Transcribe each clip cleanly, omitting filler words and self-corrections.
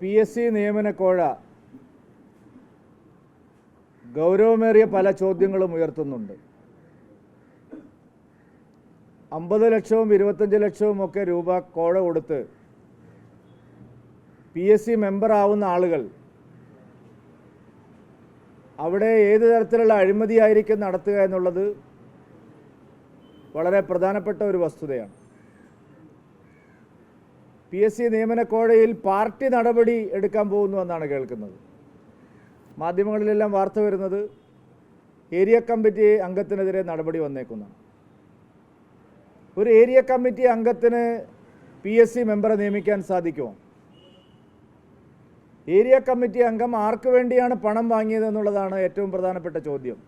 PSC നിയമനക്കോഴ ഗൗരവമേറിയ പല ചോദ്യങ്ങളും ഉയർത്തുന്നുണ്ട്. 50 ലക്ഷവും 25 ലക്ഷവും ഒക്കെ രൂപ കോഴ കൊടുത്ത് PSC മെമ്പർ ആവുന്ന ആളുകൾ അവിടെ ഏത് തരത്തിലുള്ള അഴിമതിയായിരിക്കും നടത്തുക എന്നുള്ളത് വളരെ പ്രധാനപ്പെട്ട ഒരു വസ്തുതയാണ്. PSC നിയമനക്കോഴയിൽ പാർട്ടി നടപടി എടുക്കാൻ പോകുന്നു എന്നാണ് കേൾക്കുന്നത്. മാധ്യമങ്ങളിലെല്ലാം വാർത്ത വരുന്നത് ഏരിയ കമ്മിറ്റി അംഗത്തിനെതിരെ നടപടി വന്നേക്കുന്നതാണ്. ഒരു ഏരിയ കമ്മിറ്റി അംഗത്തിന് PSC മെമ്പറെ നിയമിക്കാൻ സാധിക്കുമോ? ഏരിയ കമ്മിറ്റി അംഗം ആർക്ക് വേണ്ടിയാണ് പണം വാങ്ങിയതെന്നുള്ളതാണ് ഏറ്റവും പ്രധാനപ്പെട്ട ചോദ്യം.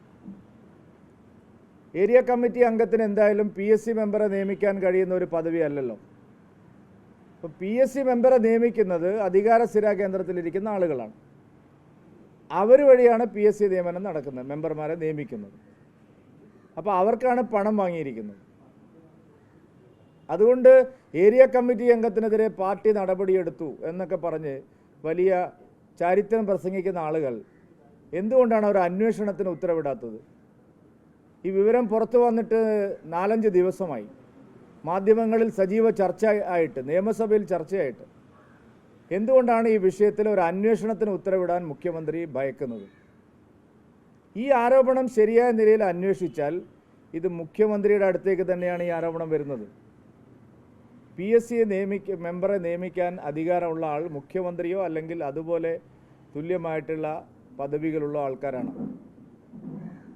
ഏരിയ കമ്മിറ്റി അംഗത്തിന് എന്തായാലും PSC മെമ്പറെ നിയമിക്കാൻ കഴിയുന്ന ഒരു പദവി അല്ലല്ലോ. അപ്പോൾ PSC മെമ്പറെ നിയമിക്കുന്നത് അധികാര സ്ഥിര കേന്ദ്രത്തിലിരിക്കുന്ന ആളുകളാണ്. അവർ വഴിയാണ് PSC നിയമനം നടക്കുന്നത്, മെമ്പർമാരെ നിയമിക്കുന്നത്. അപ്പോൾ അവർക്കാണ് പണം വാങ്ങിയിരിക്കുന്നത്. അതുകൊണ്ട് ഏരിയ കമ്മിറ്റി അംഗത്തിനെതിരെ പാർട്ടി നടപടിയെടുത്തു എന്നൊക്കെ പറഞ്ഞ് വലിയ ചരിത്രം പ്രസംഗിക്കുന്ന ആളുകൾ എന്തുകൊണ്ടാണ് ഒരു അന്വേഷണത്തിന് ഉത്തരവിടാത്തത്? ഈ വിവരം പുറത്തു വന്നിട്ട് 4-5 ദിവസമായി. മാധ്യമങ്ങളിൽ സജീവ ചർച്ച ആയിട്ട്, നിയമസഭയിൽ ചർച്ചയായിട്ട്. എന്തുകൊണ്ടാണ് ഈ വിഷയത്തിൽ ഒരു അന്വേഷണത്തിന് ഉത്തരവിടാൻ മുഖ്യമന്ത്രി ഭയക്കുന്നത്? ഈ ആരോപണം ശരിയായ നിലയിൽ അന്വേഷിച്ചാൽ ഇത് മുഖ്യമന്ത്രിയുടെ അടുത്തേക്ക് തന്നെയാണ് ഈ ആരോപണം വരുന്നത്. PSC മെമ്പറെ നിയമിക്കാൻ അധികാരമുള്ള ആൾ മുഖ്യമന്ത്രിയോ അല്ലെങ്കിൽ അതുപോലെ തുല്യമായിട്ടുള്ള പദവികളുള്ള ആൾക്കാരാണ്.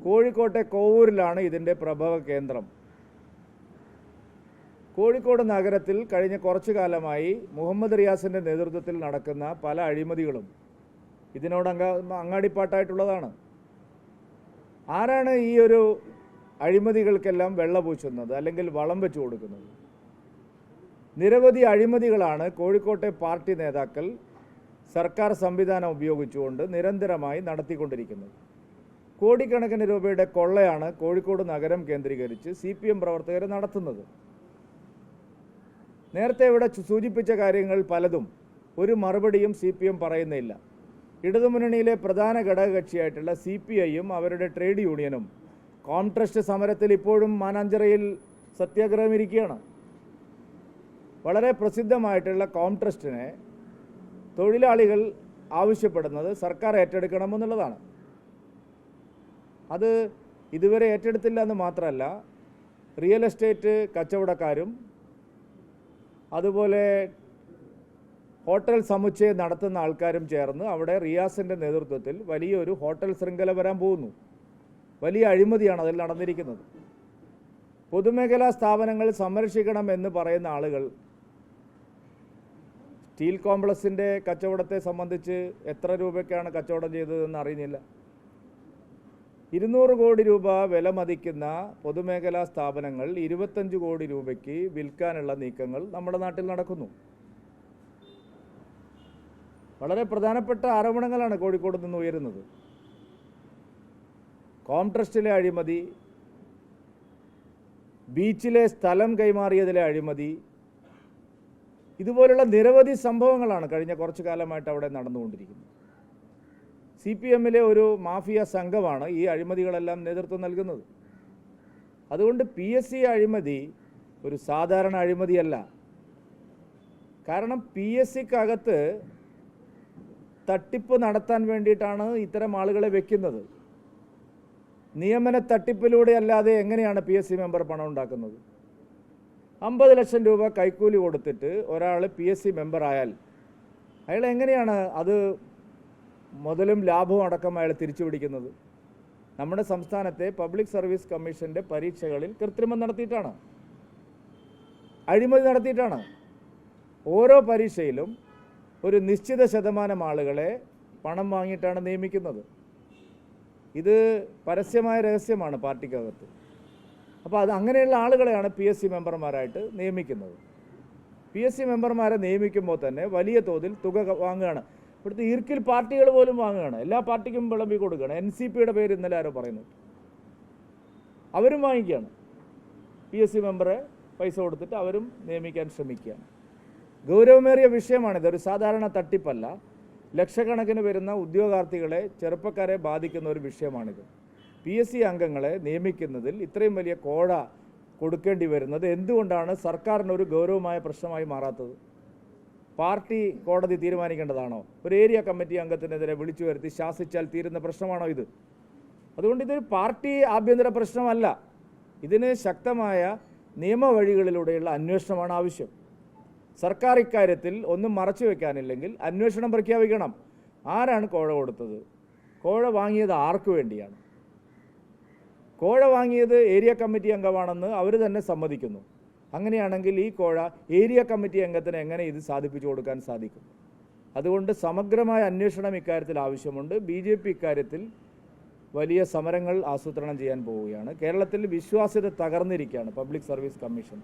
കോഴിക്കോട്ടെ കോവൂരിലാണ് ഇതിൻ്റെ പ്രഭവ കേന്ദ്രം. കോഴിക്കോട് നഗരത്തിൽ കഴിഞ്ഞ കുറച്ചു കാലമായി മുഹമ്മദ് റിയാസിൻ്റെ നേതൃത്വത്തിൽ നടക്കുന്ന പല അഴിമതികളും ഇതിനോട് അങ്ങാടിപ്പാട്ടായിട്ടുള്ളതാണ്. ആരാണ് ഈ ഒരു അഴിമതികൾക്കെല്ലാം വെള്ളപൂശുന്നത് അല്ലെങ്കിൽ വളം വെച്ചു കൊടുക്കുന്നത്? നിരവധി അഴിമതികളാണ് കോഴിക്കോട്ടെ പാർട്ടി നേതാക്കൾ സർക്കാർ സംവിധാനം ഉപയോഗിച്ചുകൊണ്ട് നിരന്തരമായി നടത്തിക്കൊണ്ടിരിക്കുന്നത്. കോടിക്കണക്കിന് രൂപയുടെ കൊള്ളയാണ് കോഴിക്കോട് നഗരം കേന്ദ്രീകരിച്ച് CPM പ്രവർത്തകർ നടത്തുന്നത്. നേരത്തെ ഇവിടെ സൂചിപ്പിച്ച കാര്യങ്ങൾ പലതും ഒരു മറുപടിയും CPM പറയുന്നില്ല. ഇടതുമുന്നണിയിലെ പ്രധാന ഘടകകക്ഷിയായിട്ടുള്ള CPIയും അവരുടെ ട്രേഡ് യൂണിയനും കോംട്രസ്റ്റ് സമരത്തിൽ ഇപ്പോഴും മാനാഞ്ചിറയിൽ സത്യാഗ്രഹം ഇരിക്കുകയാണ്. വളരെ പ്രസിദ്ധമായിട്ടുള്ള കോംട്രസ്റ്റിനെ തൊഴിലാളികൾ ആവശ്യപ്പെടുന്നത് സർക്കാർ ഏറ്റെടുക്കണമെന്നുള്ളതാണ്. അത് ഇതുവരെ ഏറ്റെടുത്തില്ല എന്ന് മാത്രമല്ല, റിയൽ എസ്റ്റേറ്റ് കച്ചവടക്കാരും അതുപോലെ ഹോട്ടൽ സമുച്ചയം നടത്തുന്ന ആൾക്കാരും ചേർന്ന് അവിടെ റിയാസിൻ്റെ നേതൃത്വത്തിൽ വലിയൊരു ഹോട്ടൽ ശൃംഖല വരാൻ പോകുന്നു. വലിയ അഴിമതിയാണ് അതിൽ നടന്നിരിക്കുന്നത്. പൊതുമേഖലാ സ്ഥാപനങ്ങൾ സംരക്ഷിക്കണം എന്ന് പറയുന്ന ആളുകൾ സ്റ്റീൽ കോംപ്ലക്സിൻ്റെ കച്ചവടത്തെ സംബന്ധിച്ച് എത്ര രൂപയ്ക്കാണ് കച്ചവടം ചെയ്തതെന്ന് അറിയുന്നില്ല. 200 കോടി രൂപ വില മതിക്കുന്ന പൊതുമേഖലാ സ്ഥാപനങ്ങൾ 25 കോടി രൂപയ്ക്ക് വിൽക്കാനുള്ള നീക്കങ്ങൾ നമ്മുടെ നാട്ടിൽ നടക്കുന്നു. വളരെ പ്രധാനപ്പെട്ട ആരോപണങ്ങളാണ് കോഴിക്കോട് നിന്ന് ഉയരുന്നത്. കോംട്രസ്റ്റിലെ അഴിമതി, ബീച്ചിലെ സ്ഥലം കൈമാറിയതിലെ അഴിമതി, ഇതുപോലുള്ള നിരവധി സംഭവങ്ങളാണ് കഴിഞ്ഞ കുറച്ചു കാലമായിട്ട് അവിടെ നടന്നുകൊണ്ടിരിക്കുന്നത്. CPMലെ ഒരു മാഫിയ സംഘമാണ് ഈ അഴിമതികളെല്ലാം നേതൃത്വം നൽകുന്നത്. അതുകൊണ്ട് PSC അഴിമതി ഒരു സാധാരണ അഴിമതിയല്ല. കാരണം PSCക്കകത്ത് തട്ടിപ്പ് നടത്താൻ വേണ്ടിയിട്ടാണ് ഇത്തരം ആളുകളെ വെക്കുന്നത്. നിയമന തട്ടിപ്പിലൂടെ അല്ലാതെ എങ്ങനെയാണ് PSC മെമ്പർ പണം ഉണ്ടാക്കുന്നത്? 50 ലക്ഷം രൂപ കൈക്കൂലി കൊടുത്തിട്ട് ഒരാൾ PSC മെമ്പർ ആയാൽ അയാൾ എങ്ങനെയാണ് അത് മുതലും ലാഭവും അടക്കം അയാൾ തിരിച്ചു പിടിക്കുന്നത്? നമ്മുടെ സംസ്ഥാനത്തെ പബ്ലിക് സർവീസ് കമ്മീഷൻ്റെ പരീക്ഷകളിൽ കൃത്രിമം നടത്തിയിട്ടാണ്, അഴിമതി നടത്തിയിട്ടാണ്. ഓരോ പരീക്ഷയിലും ഒരു നിശ്ചിത ശതമാനം ആളുകളെ പണം വാങ്ങിയിട്ടാണ് നിയമിക്കുന്നത്. ഇത് പരസ്യമായ രഹസ്യമാണ് പാർട്ടിക്കകത്ത്. അപ്പോൾ അത് അങ്ങനെയുള്ള ആളുകളെയാണ് PSC മെമ്പർമാരായിട്ട് നിയമിക്കുന്നത്. PSC മെമ്പർമാരെ നിയമിക്കുമ്പോൾ തന്നെ വലിയ തോതിൽ തുക വാങ്ങുകയാണ്. ഇവിടുത്തെ ഈർക്കിൽ പാർട്ടികൾ പോലും വാങ്ങുകയാണ്. എല്ലാ പാർട്ടിക്കും വിളമ്പി കൊടുക്കുകയാണ്. NCPയുടെ പേര് ഇന്നലെ ആരോ പറയുന്നു, അവരും വാങ്ങിക്കുകയാണ്. PSC മെമ്പറെ പൈസ കൊടുത്തിട്ട് അവരും നിയമിക്കാൻ ശ്രമിക്കുകയാണ്. ഗൗരവമേറിയ വിഷയമാണിത്. ഒരു സാധാരണ തട്ടിപ്പല്ല. ലക്ഷക്കണക്കിന് വരുന്ന ഉദ്യോഗാർത്ഥികളെ, ചെറുപ്പക്കാരെ ബാധിക്കുന്ന ഒരു വിഷയമാണിത്. PSC അംഗങ്ങളെ നിയമിക്കുന്നതിൽ ഇത്രയും വലിയ കോഴ കൊടുക്കേണ്ടി വരുന്നത് എന്തുകൊണ്ടാണ് സർക്കാരിനൊരു ഗൗരവമായ പ്രശ്നമായി മാറാത്തത്? പാർട്ടി കോടതി തീരുമാനിക്കേണ്ടതാണോ? ഒരു ഏരിയ കമ്മിറ്റി അംഗത്തിനെതിരെ വിളിച്ചു വരുത്തി ശാസിച്ചാൽ തീരുന്ന പ്രശ്നമാണോ ഇത്? അതുകൊണ്ട് ഇതൊരു പാർട്ടി ആഭ്യന്തര പ്രശ്നമല്ല. ഇതിന് ശക്തമായ നിയമവഴികളിലൂടെയുള്ള അന്വേഷണമാണ് ആവശ്യം. സർക്കാർ ഇക്കാര്യത്തിൽ ഒന്നും മറച്ചു വെക്കാനില്ലെങ്കിൽ അന്വേഷണം പ്രഖ്യാപിക്കണം. ആരാണ് കോഴ കൊടുത്തത്? കോഴ വാങ്ങിയത് ആർക്ക് വേണ്ടിയാണ്? കോഴ വാങ്ങിയത് ഏരിയ കമ്മിറ്റി അംഗമാണെന്ന് അവർ തന്നെ സമ്മതിക്കുന്നു. അങ്ങനെയാണെങ്കിൽ ഈ കോഴ ഏരിയ കമ്മിറ്റി അംഗത്തിന് എങ്ങനെ ഇത് സാധിപ്പിച്ചു കൊടുക്കാൻ സാധിക്കും? അതുകൊണ്ട് സമഗ്രമായ അന്വേഷണം ഇക്കാര്യത്തിൽ ആവശ്യമുണ്ട്. BJP ഇക്കാര്യത്തിൽ വലിയ സമരങ്ങൾ ആസൂത്രണം ചെയ്യാൻ പോവുകയാണ്. കേരളത്തിൽ വിശ്വാസ്യത തകർന്നിരിക്കുകയാണ് പബ്ലിക് സർവീസ് കമ്മീഷൻ.